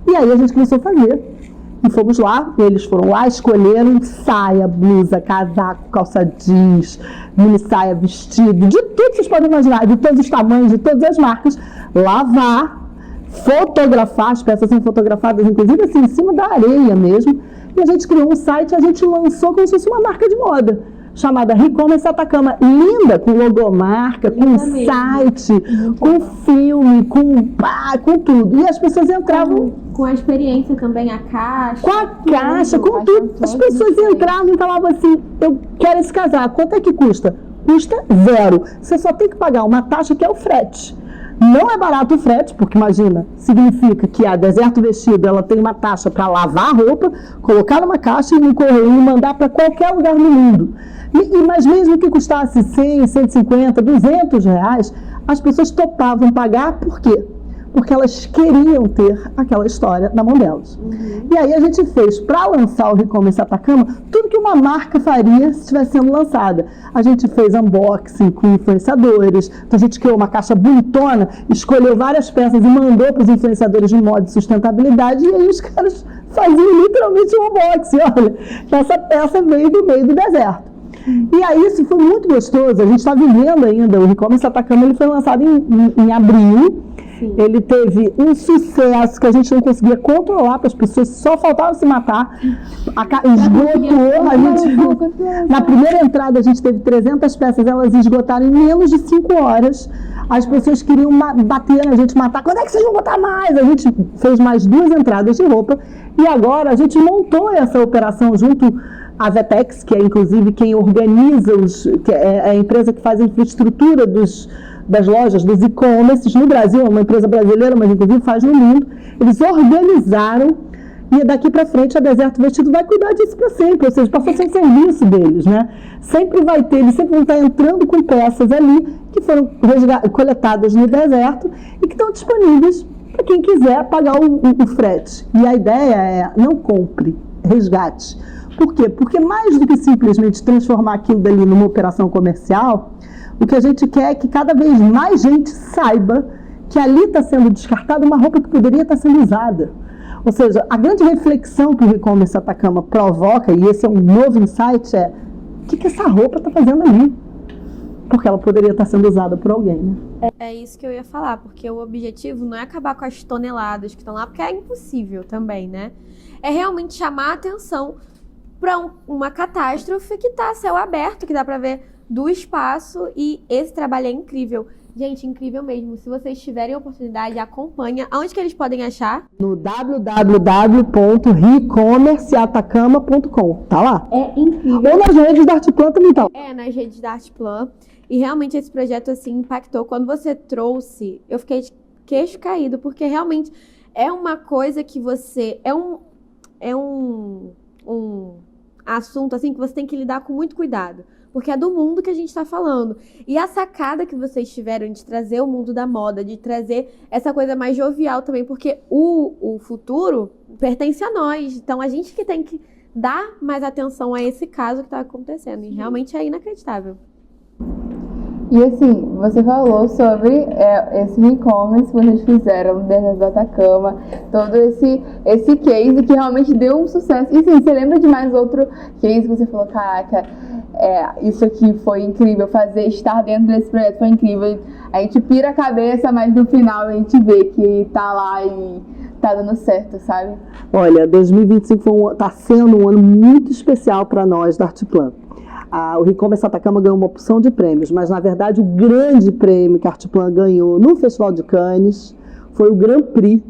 E aí a gente começou a fazer. E fomos lá, eles foram lá, escolheram saia, blusa, casaco, calça jeans, mini saia, vestido, de tudo que vocês podem imaginar, de todos os tamanhos, de todas as marcas, lavar, fotografar, as peças são fotografadas, inclusive assim, em cima da areia mesmo, e a gente criou um site, a gente lançou como se fosse uma marca de moda, chamada E-commerce Atacama, linda, com logomarca, com site, com filme, com tudo. E as pessoas entravam... Com a experiência também, a caixa. Com a caixa, com tudo. As pessoas entravam e falavam assim, eu quero esse casaco, quanto é que custa? Custa 0. Você só tem que pagar uma taxa que é o frete. Não é barato o frete, porque imagina, significa que a Deserto Vestido ela tem uma taxa para lavar a roupa, colocar numa caixa e no correio e mandar para qualquer lugar no mundo. Mas mesmo que custasse 100, 150, 200 reais, as pessoas topavam pagar, por quê? Porque elas queriam ter aquela história na mão delas. E aí a gente fez, para lançar o E-commerce Atacama, tudo que uma marca faria se estivesse sendo lançada. A gente fez unboxing com influenciadores, então a gente criou uma caixa bonitona, escolheu várias peças e mandou para os influenciadores de moda e sustentabilidade, e aí os caras faziam literalmente um unboxing. Olha, essa peça veio do meio do deserto. E aí isso foi muito gostoso, a gente está vivendo ainda, o E-commerce Atacama ele foi lançado em abril. Sim. Ele teve um sucesso que a gente não conseguia controlar, para as pessoas só faltavam se matar. Esgotou, a gente, na primeira entrada a gente teve 300 peças, elas esgotaram em menos de 5 horas. As pessoas queriam bater na gente, matar. Quando é que vocês vão botar mais? A gente fez mais 2 entradas de roupa e agora a gente montou essa operação junto à Vetex, que é inclusive quem organiza, que é a empresa que faz a infraestrutura das lojas, dos e-commerces no Brasil, é uma empresa brasileira, mas inclusive faz no mundo. Eles organizaram e daqui para frente a Deserto Vestido vai cuidar disso para sempre, ou seja, passou a ser um serviço deles, né? Sempre vai ter, eles sempre vão estar entrando com peças ali que foram coletadas no deserto e que estão disponíveis para quem quiser pagar o frete. E a ideia é, não compre, resgate. Por quê? Porque mais do que simplesmente transformar aquilo dali numa operação comercial, o que a gente quer é que cada vez mais gente saiba que ali está sendo descartada uma roupa que poderia estar sendo usada. Ou seja, a grande reflexão que o e-commerce Atacama provoca, e esse é um novo insight, é o que essa roupa está fazendo ali? Porque ela poderia estar sendo usada por alguém, né? É isso que eu ia falar, porque o objetivo não é acabar com as toneladas que estão lá, porque é impossível também, né? É realmente chamar a atenção para uma catástrofe que está a céu aberto, que dá para ver do espaço, e esse trabalho é incrível. Gente, incrível mesmo. Se vocês tiverem oportunidade, acompanha. Aonde que eles podem achar? No www.recommerceatacama.com. Tá lá. É incrível. Ou nas redes da Artplan também tá. Nas redes da Artplan. E realmente esse projeto, assim, impactou. Quando você trouxe, eu fiquei de queixo caído, porque realmente é uma coisa que você... É um assunto, assim, que você tem que lidar com muito cuidado. Porque é do mundo que a gente está falando. E a sacada que vocês tiveram de trazer o mundo da moda, de trazer essa coisa mais jovial também, porque o futuro pertence a nós. Então, a gente que tem que dar mais atenção a esse caso que está acontecendo. E realmente é inacreditável. E assim, você falou sobre esse e-commerce que vocês fizeram no Deserto do Atacama, todo esse case que realmente deu um sucesso. E sim, você lembra de mais outro case que você falou, caraca, isso aqui foi incrível, estar dentro desse projeto foi incrível. A gente pira a cabeça, mas no final a gente vê que tá lá e tá dando certo, sabe? Olha, 2025 tá sendo um ano muito especial para nós da Artplan. O e-commerce Atacama ganhou uma opção de prêmios, mas na verdade o grande prêmio que a Artplan ganhou no Festival de Cannes foi o Grand Prix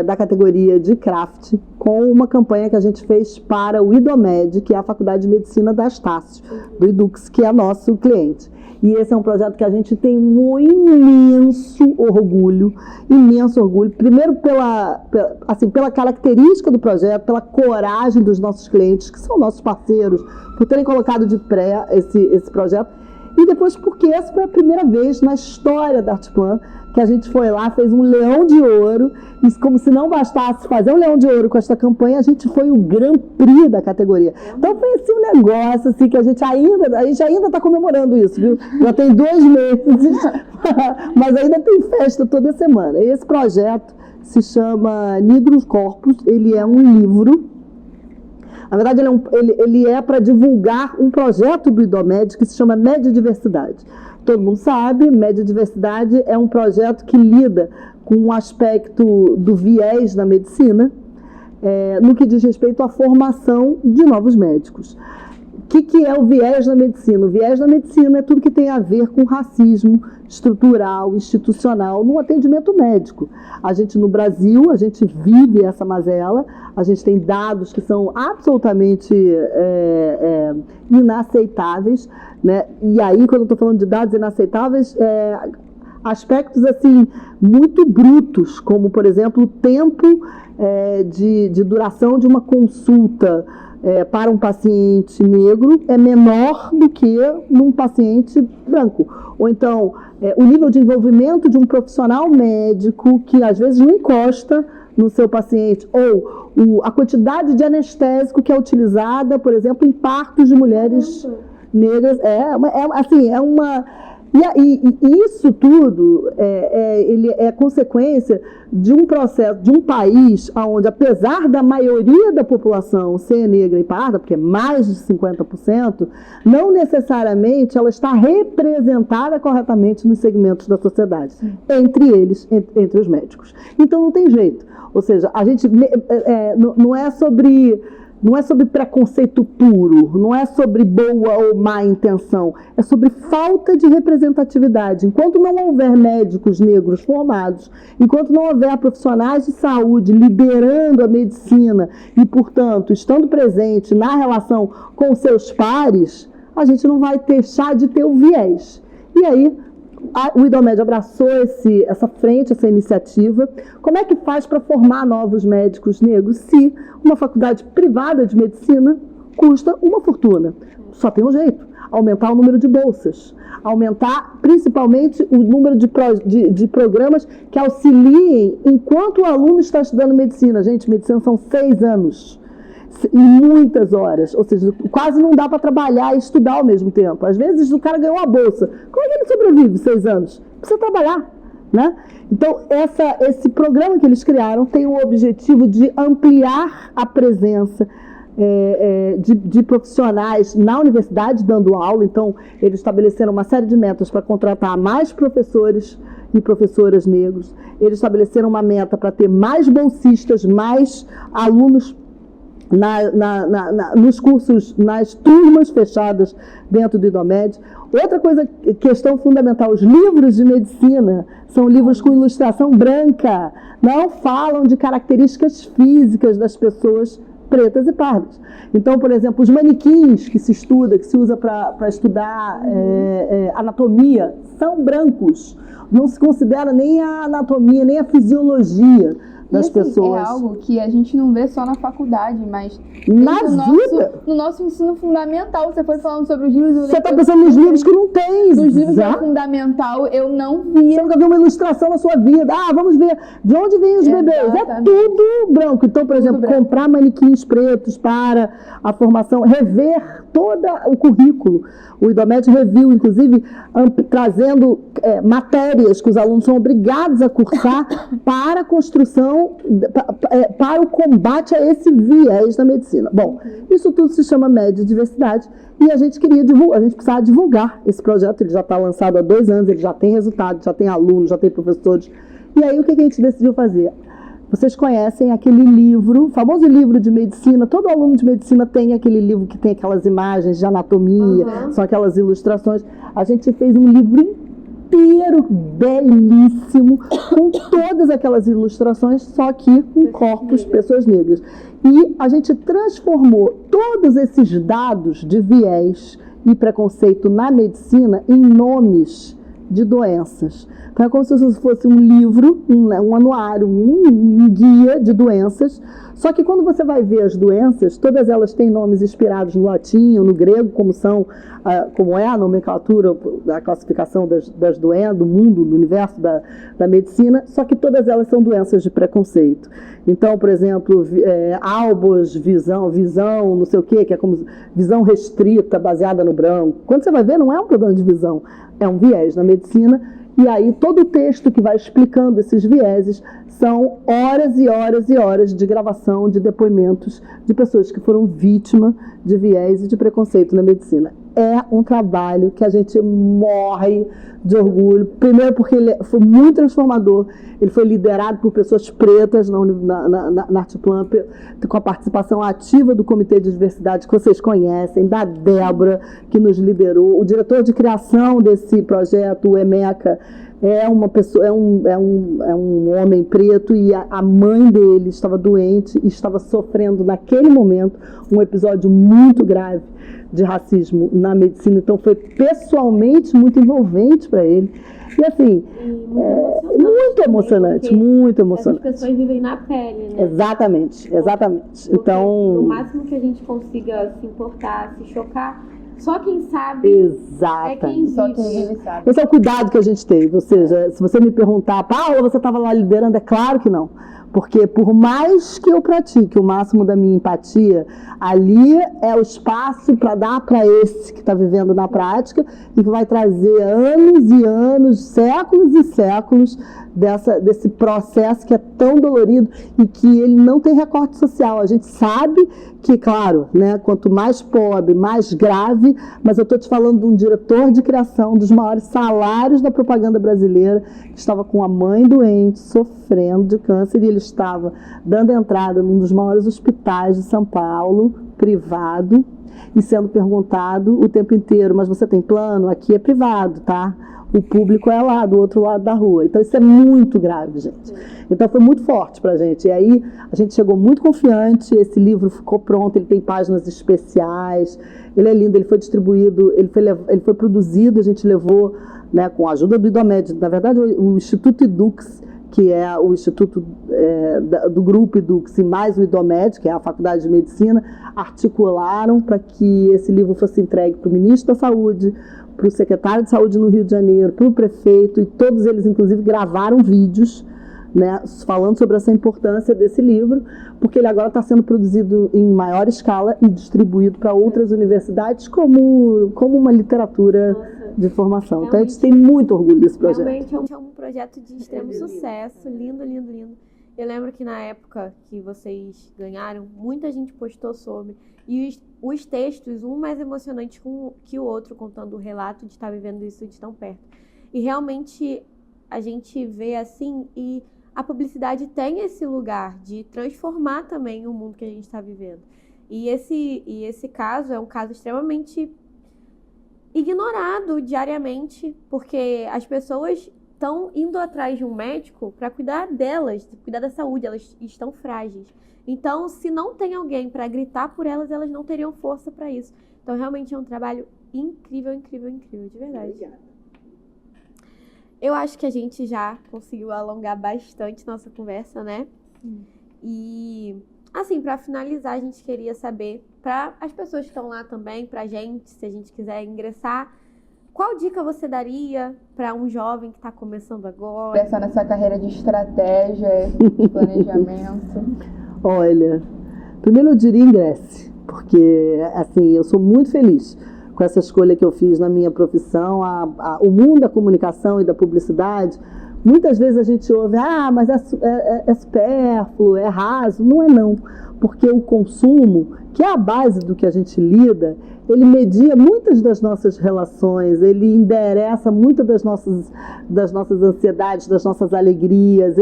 da categoria de craft, com uma campanha que a gente fez para o IDOMED, que é a Faculdade de Medicina da Estácio, do Edux, que é nosso cliente. E esse é um projeto que a gente tem um imenso orgulho, primeiro pela característica do projeto, pela coragem dos nossos clientes, que são nossos parceiros, por terem colocado de pé esse projeto, e depois porque essa foi a primeira vez na história da Artplan que a gente foi lá, fez um leão de ouro, e como se não bastasse fazer um leão de ouro com esta campanha, a gente foi o Grand Prix da categoria. Então foi assim um negócio assim, que a gente ainda está comemorando isso, viu? Já tem 2 meses, mas ainda tem festa toda semana. E esse projeto se chama Nigros Corpus, ele é um livro. Na verdade, ele é para divulgar um projeto do IDOMED que se chama Medidiversidade. Todo mundo sabe, Medidiversidade é um projeto que lida com um aspecto do viés na medicina, no que diz respeito à formação de novos médicos. O que é o viés na medicina? O viés na medicina é tudo que tem a ver com racismo estrutural, institucional, no atendimento médico. A gente, no Brasil, a gente vive essa mazela, a gente tem dados que são absolutamente inaceitáveis, né? E aí, quando eu estou falando de dados inaceitáveis, aspectos assim muito brutos, como, por exemplo, o tempo de duração de uma consulta para um paciente negro é menor do que num paciente branco. Ou então, o nível de envolvimento de um profissional médico que às vezes não encosta no seu paciente, ou a quantidade de anestésico que é utilizada, por exemplo, em partos de mulheres negras, e isso tudo ele é consequência de um processo, de um país onde, apesar da maioria da população ser negra e parda, porque é mais de 50%, não necessariamente ela está representada corretamente nos segmentos da sociedade, entre eles, entre os médicos. Então não tem jeito. Ou seja, a gente não é sobre preconceito puro, não é sobre boa ou má intenção, é sobre falta de representatividade. Enquanto não houver médicos negros formados, enquanto não houver profissionais de saúde liderando a medicina e, portanto, estando presente na relação com seus pares, a gente não vai deixar de ter o viés. E aí, o IDOMED abraçou essa frente, essa iniciativa. Como é que faz para formar novos médicos negros se uma faculdade privada de medicina custa uma fortuna? Só tem um jeito: aumentar o número de bolsas, aumentar principalmente o número de programas que auxiliem enquanto o aluno está estudando medicina. Gente, medicina são 6 anos. E muitas horas, ou seja, quase não dá para trabalhar e estudar ao mesmo tempo. Às vezes o cara ganhou uma bolsa. Como é que ele sobrevive 6 anos? Precisa trabalhar. né? Então, esse programa que eles criaram tem o objetivo de ampliar a presença de profissionais na universidade dando aula. Então, eles estabeleceram uma série de metas para contratar mais professores e professoras negros. Eles estabeleceram uma meta para ter mais bolsistas, mais alunos nos cursos, nas turmas fechadas dentro do IDOMED. Outra coisa, questão fundamental, os livros de medicina são livros com ilustração branca, não falam de características físicas das pessoas pretas e pardas. Então, por exemplo, os manequins que se usa para estudar anatomia, são brancos. Não se considera nem a anatomia, nem a fisiologia das pessoas. É algo que a gente não vê só na faculdade, mas no nosso ensino fundamental. Você foi falando sobre os livros. Você está pensando nos livros que não tem. Nos livros do fundamental, eu não vi. Você nunca viu uma ilustração na sua vida. Vamos ver de onde vêm os bebês. É tudo branco. Então, por exemplo, comprar manequins pretos para a formação, rever todo o currículo. O IDOMED reviu, inclusive, trazendo matérias que os alunos são obrigados a cursar para a construção, para o combate a esse viés da medicina. Bom, isso tudo se chama Média Diversidade e a gente precisava divulgar esse projeto. Ele já está lançado há 2 anos, ele já tem resultado, já tem alunos, já tem professores. E aí, o que a gente decidiu fazer? Vocês conhecem aquele livro, famoso livro de medicina, todo aluno de medicina tem aquele livro que tem aquelas imagens de anatomia, são aquelas ilustrações. A gente fez um livro inteiro, belíssimo, com todas aquelas ilustrações, só que com corpos, pessoas negras. E a gente transformou todos esses dados de viés e preconceito na medicina em nomes de doenças. Então é como se fosse um livro, um anuário, um guia de doenças, só que quando você vai ver as doenças, todas elas têm nomes inspirados no latim ou no grego, como é a nomenclatura, a classificação das doenças, do mundo, do universo da medicina, só que todas elas são doenças de preconceito. Então, por exemplo, albos, visão, não sei o quê, que é como visão restrita, baseada no branco. Quando você vai ver, não é um problema de visão, é um viés na medicina. E aí todo o texto que vai explicando esses vieses são horas e horas e horas de gravação de depoimentos de pessoas que foram vítimas de viés e de preconceito na medicina. É um trabalho que a gente morre de orgulho. Primeiro porque ele foi muito transformador. Ele foi liderado por pessoas pretas na Artiplan, com a participação ativa do Comitê de Diversidade, que vocês conhecem, da Débora, que nos liderou. O diretor de criação desse projeto, o EMECA, é um homem preto, e a mãe dele estava doente e estava sofrendo naquele momento um episódio muito grave de racismo na medicina. Então foi pessoalmente muito envolvente para ele. E assim, muito emocionante, muito emocionante. As pessoas vivem na pele, né? Exatamente. Porque Então, o máximo que a gente consiga se importar, se chocar, só quem sabe é quem vive. Sabe. Esse é o cuidado que a gente teve. Ou seja, se você me perguntar, Paula, você estava lá liderando? É claro que não. Porque por mais que eu pratique o máximo da minha empatia, ali é o espaço para dar para esse que está vivendo na prática e que vai trazer anos e anos, séculos e séculos desse processo que é tão dolorido e que ele não tem recorte social. A gente sabe que, claro, né, quanto mais pobre, mais grave, mas eu estou te falando de um diretor de criação dos maiores salários da propaganda brasileira, que estava com a mãe doente, sofrendo de câncer, e ele estava dando entrada num dos maiores hospitais de São Paulo, privado, e sendo perguntado o tempo inteiro, mas você tem plano? Aqui é privado, tá? O público é lá, do outro lado da rua. Então isso é muito grave, gente. Então foi muito forte pra gente. E aí a gente chegou muito confiante, esse livro ficou pronto, ele tem páginas especiais, ele é lindo, ele foi distribuído, ele foi produzido, a gente levou, né, com a ajuda do IDOMED, na verdade o Instituto Edux, que é o instituto do grupo Edux, e mais o IDOMED, que é a Faculdade de Medicina, articularam para que esse livro fosse entregue para o ministro da Saúde, para o secretário de Saúde no Rio de Janeiro, para o prefeito, e todos eles, inclusive, gravaram vídeos, né, falando sobre essa importância desse livro, porque ele agora está sendo produzido em maior escala e distribuído para outras universidades como uma literatura de formação. Então a gente tem muito orgulho desse projeto. Realmente é um projeto de extremo sucesso, lindo, lindo, lindo. Eu lembro que na época que vocês ganharam, muita gente postou sobre. E os textos, um mais emocionante que o outro, contando o relato de estar vivendo isso de tão perto. E realmente a gente vê assim, e a publicidade tem esse lugar de transformar também o mundo que a gente está vivendo. E esse caso é um caso extremamente ignorado diariamente, porque as pessoas estão indo atrás de um médico para cuidar delas, cuidar da saúde, elas estão frágeis. Então, se não tem alguém para gritar por elas, elas não teriam força para isso. Então, realmente é um trabalho incrível, incrível, incrível, de verdade. Obrigada. Eu acho que a gente já conseguiu alongar bastante nossa conversa, né? E, assim, para finalizar, a gente queria saber, para as pessoas que estão lá também, para a gente, se a gente quiser ingressar, qual dica você daria para um jovem que está começando agora? Pensar nessa carreira de estratégia, de planejamento. Olha, primeiro eu diria ingresse, porque assim, eu sou muito feliz com essa escolha que eu fiz na minha profissão. O mundo da comunicação e da publicidade, muitas vezes a gente ouve, mas é supérfluo, é raso. Não é não, porque o consumo, que é a base do que a gente lida, ele media muitas das nossas relações, ele endereça muitas das nossas ansiedades, das nossas alegrias,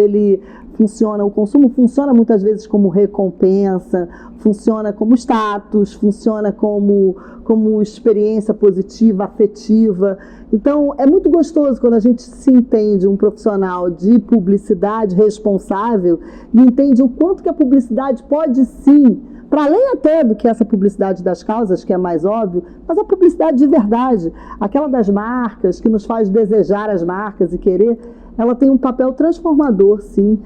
o consumo funciona muitas vezes como recompensa, funciona como status, funciona como experiência positiva, afetiva. Então, é muito gostoso quando a gente se entende um profissional de publicidade responsável e entende o quanto que a publicidade pode sim, para além até do que essa publicidade das causas, que é mais óbvio, mas a publicidade de verdade, aquela das marcas, que nos faz desejar as marcas e querer, ela tem um papel transformador, sim,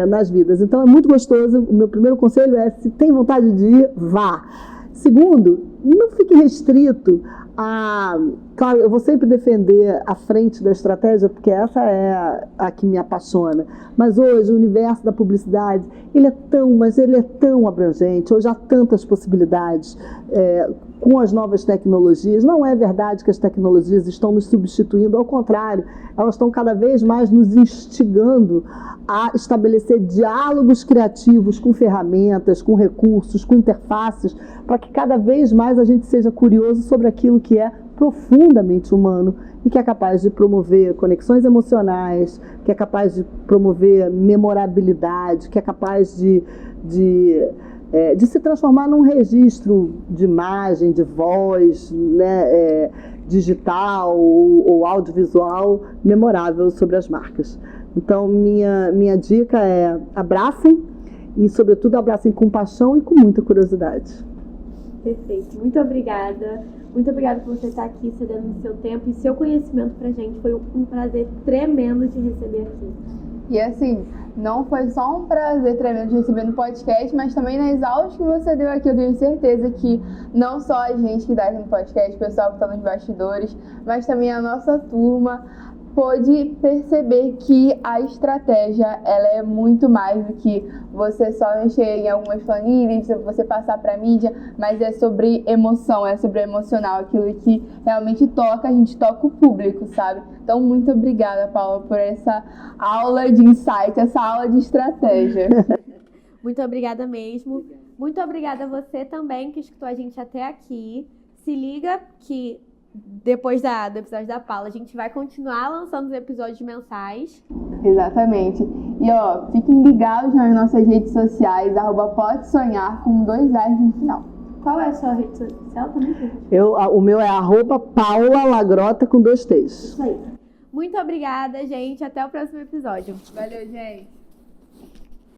nas vidas. Então é muito gostoso. O meu primeiro conselho é, se tem vontade de ir, vá. Segundo, não fique restrito a... Claro, eu vou sempre defender a frente da estratégia, porque essa é a que me apaixona. Mas hoje o universo da publicidade, ele é tão abrangente. Hoje há tantas possibilidades com as novas tecnologias. Não é verdade que as tecnologias estão nos substituindo, ao contrário, elas estão cada vez mais nos instigando a estabelecer diálogos criativos com ferramentas, com recursos, com interfaces, para que cada vez mais a gente seja curioso sobre aquilo que é profundamente humano e que é capaz de promover conexões emocionais, que é capaz de promover memorabilidade, que é capaz de se transformar num registro de imagem, de voz, né, digital ou audiovisual memorável sobre as marcas. Então, minha dica é abracem e, sobretudo, abracem com paixão e com muita curiosidade. Perfeito. Muito obrigada. Muito obrigada por você estar aqui, cedendo o seu tempo e seu conhecimento pra gente. Foi um prazer tremendo te receber aqui. E assim, não foi só um prazer tremendo de receber no podcast, mas também nas aulas que você deu aqui, eu tenho certeza que não só a gente que dá aqui no podcast, o pessoal que está nos bastidores, mas também a nossa turma pôde perceber que a estratégia, ela é muito mais do que você só mexer em algumas planilhas, você passar para a mídia, mas é sobre emoção, é sobre o emocional, aquilo que realmente toca, a gente toca o público, sabe? Então, muito obrigada, Paula, por essa aula de insight, essa aula de estratégia. Muito obrigada mesmo. Muito obrigada a você também que escutou a gente até aqui. Se liga que depois do episódio da Paula, a gente vai continuar lançando os episódios mensais. Exatamente. E ó, fiquem ligados nas nossas redes sociais, @podesonhar com 2 A's no final. Qual é a sua rede social também? O meu é @paulalagrota com 2 T's. Isso aí. Muito obrigada, gente. Até o próximo episódio. Valeu, gente.